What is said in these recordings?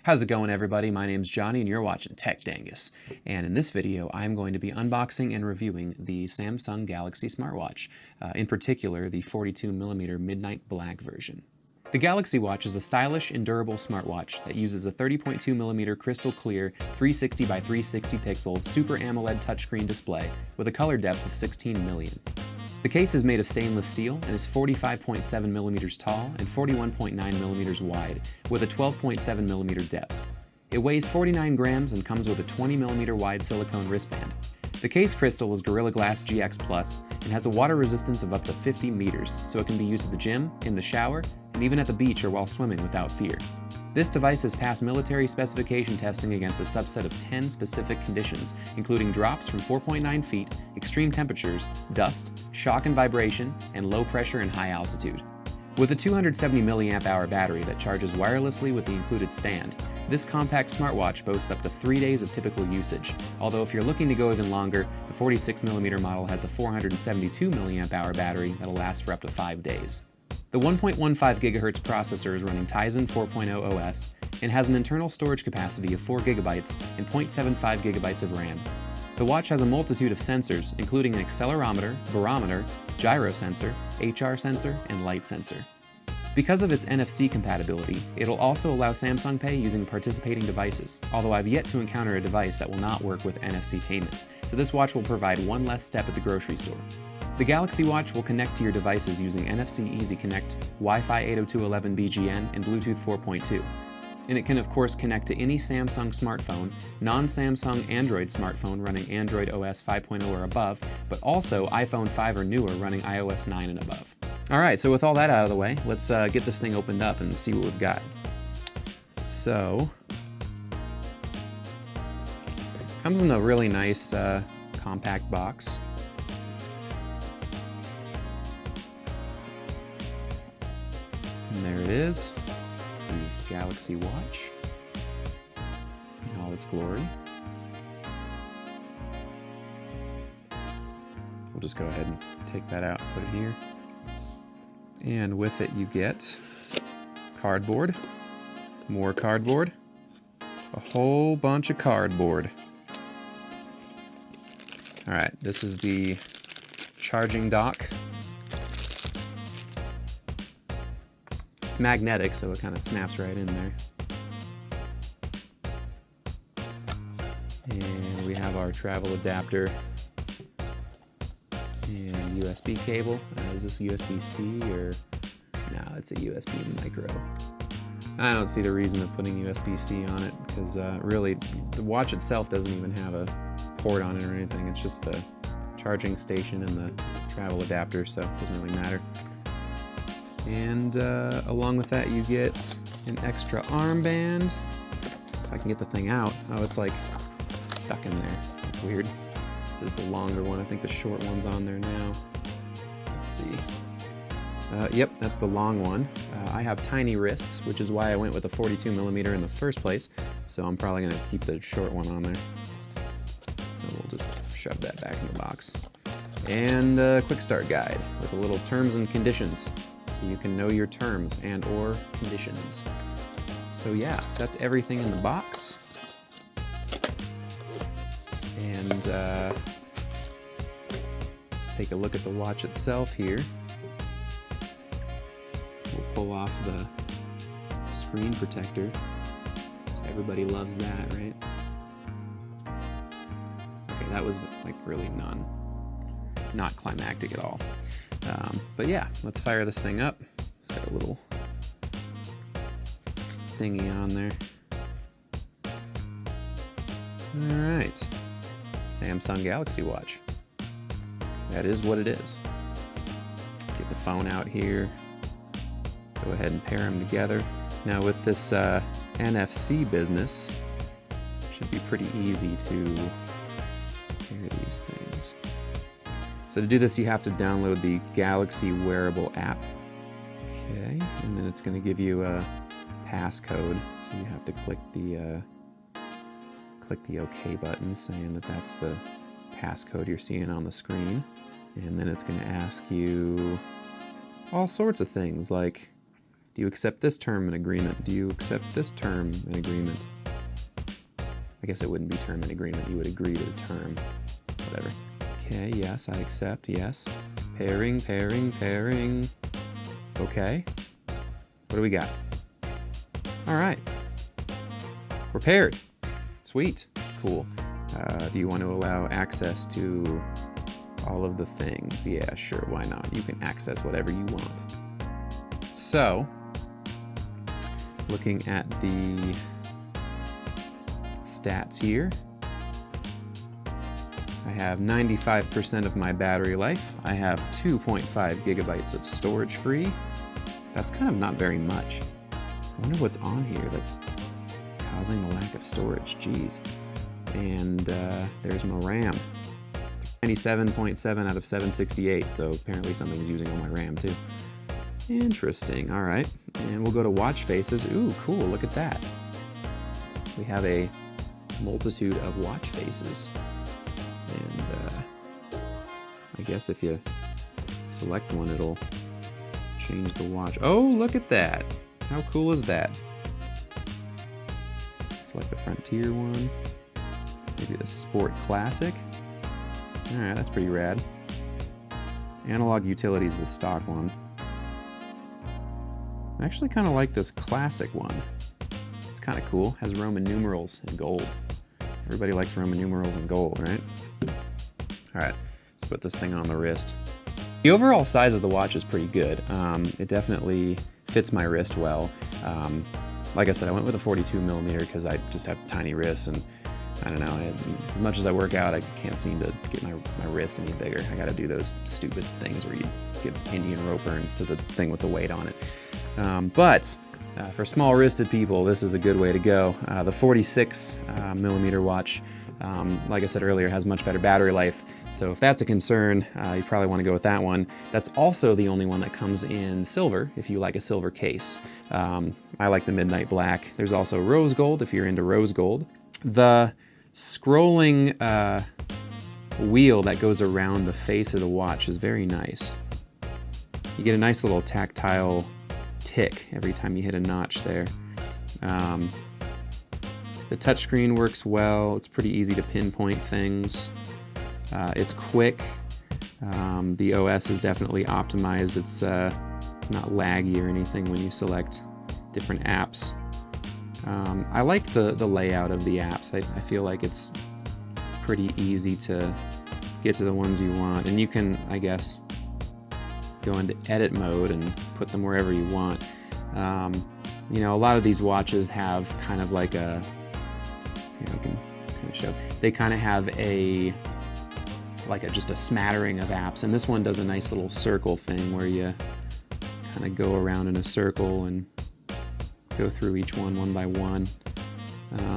How's it going, everybody? My name's Johnny and you're watching Tech Dangus. And in this video, I'm going to be unboxing and reviewing the Samsung Galaxy smartwatch, in particular the 42mm Midnight Black version. The Galaxy Watch is a stylish and durable smartwatch that uses a 30.2mm crystal clear 360 by 360 pixel Super AMOLED touchscreen display with a color depth of 16 million. The case is made of stainless steel and is 45.7mm tall and 41.9mm wide, with a 12.7mm depth. It weighs 49 grams and comes with a 20mm wide silicone wristband. The case crystal is Gorilla Glass GX Plus and has a water resistance of up to 50 meters, so it can be used at the gym, in the shower, and even at the beach or while swimming without fear. This device has passed military specification testing against a subset of 10 specific conditions, including drops from 4.9 feet, extreme temperatures, dust, shock and vibration, and low pressure and high altitude. With a 270 mAh battery that charges wirelessly with the included stand, this compact smartwatch boasts up to 3 days of typical usage, although if you're looking to go even longer, the 46mm model has a 472 mAh battery that'll last for up to 5 days. The 1.15 GHz processor is running Tizen 4.0 OS and has an internal storage capacity of 4 GB and 0.75 GB of RAM. The watch has a multitude of sensors, including an accelerometer, barometer, gyro sensor, HR sensor, and light sensor. Because of its NFC compatibility, it'll also allow Samsung Pay using participating devices, although I've yet to encounter a device that will not work with NFC payment, so this watch will provide one less step at the grocery store. The Galaxy Watch will connect to your devices using NFC Easy Connect, Wi-Fi 802.11bgn, and Bluetooth 4.2. And it can of course connect to any Samsung smartphone, non-Samsung Android smartphone running Android OS 5.0 or above, but also iPhone 5 or newer running iOS 9 and above. Alright, so with all that out of the way, let's get this thing opened up and see what we've got. So, comes in a really nice compact box. And there it is, the Galaxy Watch in all its glory. We'll just go ahead and take that out and put it here. And with it you get cardboard, more cardboard, a whole bunch of cardboard. Alright, this is the charging dock. It's magnetic, so it kind of snaps right in there. And we have our travel adapter and USB cable. Is this USB-C or... No, it's a USB micro. I don't see the reason of putting USB-C on it because really the watch itself doesn't even have a port on it or anything. It's just the charging station and the travel adapter, so it doesn't really matter. And along with that you get an extra armband. If I can get the thing out. Oh, it's like stuck in there. It's weird. This is the longer one. I think the short one's on there now. Let's see. Yep, that's the long one. I have tiny wrists, which is why I went with a 42mm in the first place. So I'm probably going to keep the short one on there. So we'll just shove that back in the box. And a quick start guide with a little terms and conditions. So you can know your terms and or conditions. So yeah, that's everything in the box. And let's take a look at the watch itself here. We'll pull off the screen protector. So everybody loves that, right? Okay, that was like really not climactic at all. But yeah, let's fire this thing up. It's got a little thingy on there. Alright, Samsung Galaxy Watch. That is what it is. Get the phone out here. Go ahead and pair them together. Now with this NFC business, it should be pretty easy to pair these things. So to do this, you have to download the Galaxy Wearable app. Okay, and then it's going to give you a passcode. So you have to click the OK button, saying that that's the passcode you're seeing on the screen. And then it's going to ask you all sorts of things like Do you accept this term and agreement? Do you accept this term and agreement? I guess it wouldn't be term and agreement. You would agree to the term. Whatever. Okay, yes, I accept, yes. Pairing, pairing, pairing. Okay. What do we got? All right. We're paired. Sweet. Cool. Do you want to allow access to all of the things? Yeah, sure, why not? You can access whatever you want. So, looking at the stats here, I have 95% of my battery life. I have 2.5 gigabytes of storage free. That's kind of not very much. I wonder what's on here that's causing the lack of storage. Jeez. And there's my RAM. 97.7 out of 768, so apparently something's using all my RAM too. Interesting, all right. And we'll go to watch faces. Ooh, cool, look at that. We have a multitude of watch faces. And I guess if you select one, it'll change the watch. Oh, look at that. How cool is that? Select the Frontier one. Maybe the Sport Classic. All right, that's pretty rad. Analog Utilities, the stock one. I actually kind of like this classic one. It's kind of cool. Has Roman numerals in gold. Everybody likes Roman numerals in gold, right? All right, let's put this thing on the wrist. The overall size of the watch is pretty good. It definitely fits my wrist well. Like I said, I went with a 42 millimeter because I just have tiny wrists, and I don't know, as much as I work out, I can't seem to get my wrist any bigger. I gotta do those stupid things where you give Indian rope burns to the thing with the weight on it. But for small-wristed people, this is a good way to go. The 46 millimeter watch, like I said earlier, has much better battery life. So if that's a concern, you probably want to go with that one. That's also the only one that comes in silver, if you like a silver case. I like the midnight black. There's also rose gold, if you're into rose gold. The scrolling wheel that goes around the face of the watch is very nice. You get a nice little tactile tick every time you hit a notch there. The touchscreen works well. It's pretty easy to pinpoint things. It's quick. The OS is definitely optimized. It's not laggy or anything when you select different apps. I like the layout of the apps. I feel like it's pretty easy to get to the ones you want, and you can, I guess, go into edit mode and put them wherever you want. You know, a lot of these watches have kind of like a, you know, I can kind of show, they kind of have a, like just a smattering of apps, and this one does a nice little circle thing where you kind of go around in a circle and go through each one by one.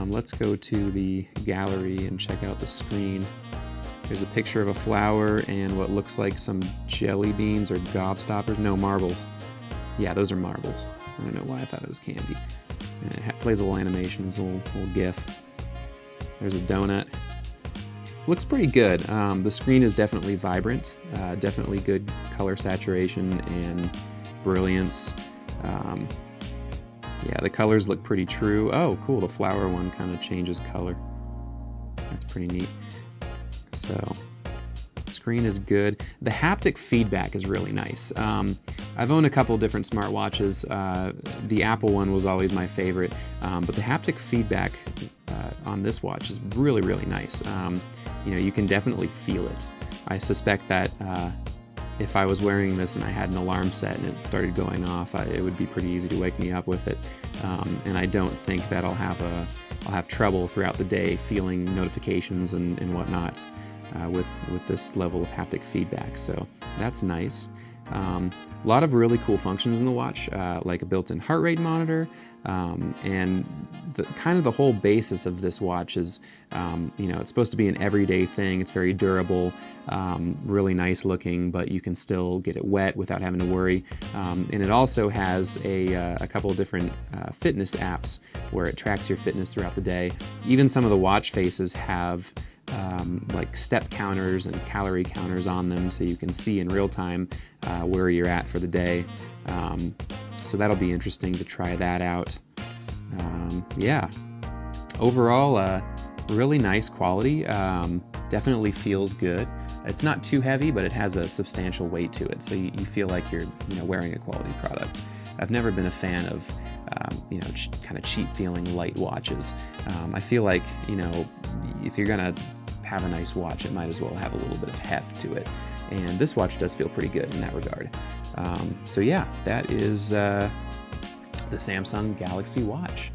Let's go to the gallery and check out the screen. There's a picture of a flower and what looks like some jelly beans or gobstoppers. No, marbles. Yeah, those are marbles. I don't know why I thought it was candy. And it plays a little animation, it's a little GIF. There's a donut. Looks pretty good. The screen is definitely vibrant, definitely good color saturation and brilliance. Yeah, the colors look pretty true. Oh, cool, the flower one kind of changes color. That's pretty neat. So, the screen is good. The haptic feedback is really nice. I've owned a couple different smartwatches. The Apple one was always my favorite, but the haptic feedback on this watch is really, really nice. You know, you can definitely feel it. I suspect that if I was wearing this and I had an alarm set and it started going off, it would be pretty easy to wake me up with it. And I don't think that I'll have trouble throughout the day feeling notifications and whatnot with this level of haptic feedback. So that's nice. A lot of really cool functions in the watch, like a built-in heart rate monitor, and kind of the whole basis of this watch is, you know, it's supposed to be an everyday thing. It's very durable, really nice looking, but you can still get it wet without having to worry. And it also has a couple of different fitness apps where it tracks your fitness throughout the day. Even some of the watch faces have like step counters and calorie counters on them, so you can see in real time where you're at for the day. So that'll be interesting to try that out. Yeah, overall, really nice quality. Definitely feels good. It's not too heavy, but it has a substantial weight to it, so you feel like you're wearing a quality product. I've never been a fan of kind of cheap feeling light watches. I feel like if you're gonna have a nice watch, it might as well have a little bit of heft to it, and this watch does feel pretty good in that regard. So yeah, that is the Samsung Galaxy Watch.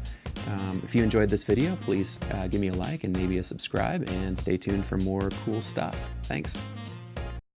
If you enjoyed this video, please give me a like and maybe a subscribe, and stay tuned for more cool stuff. Thanks.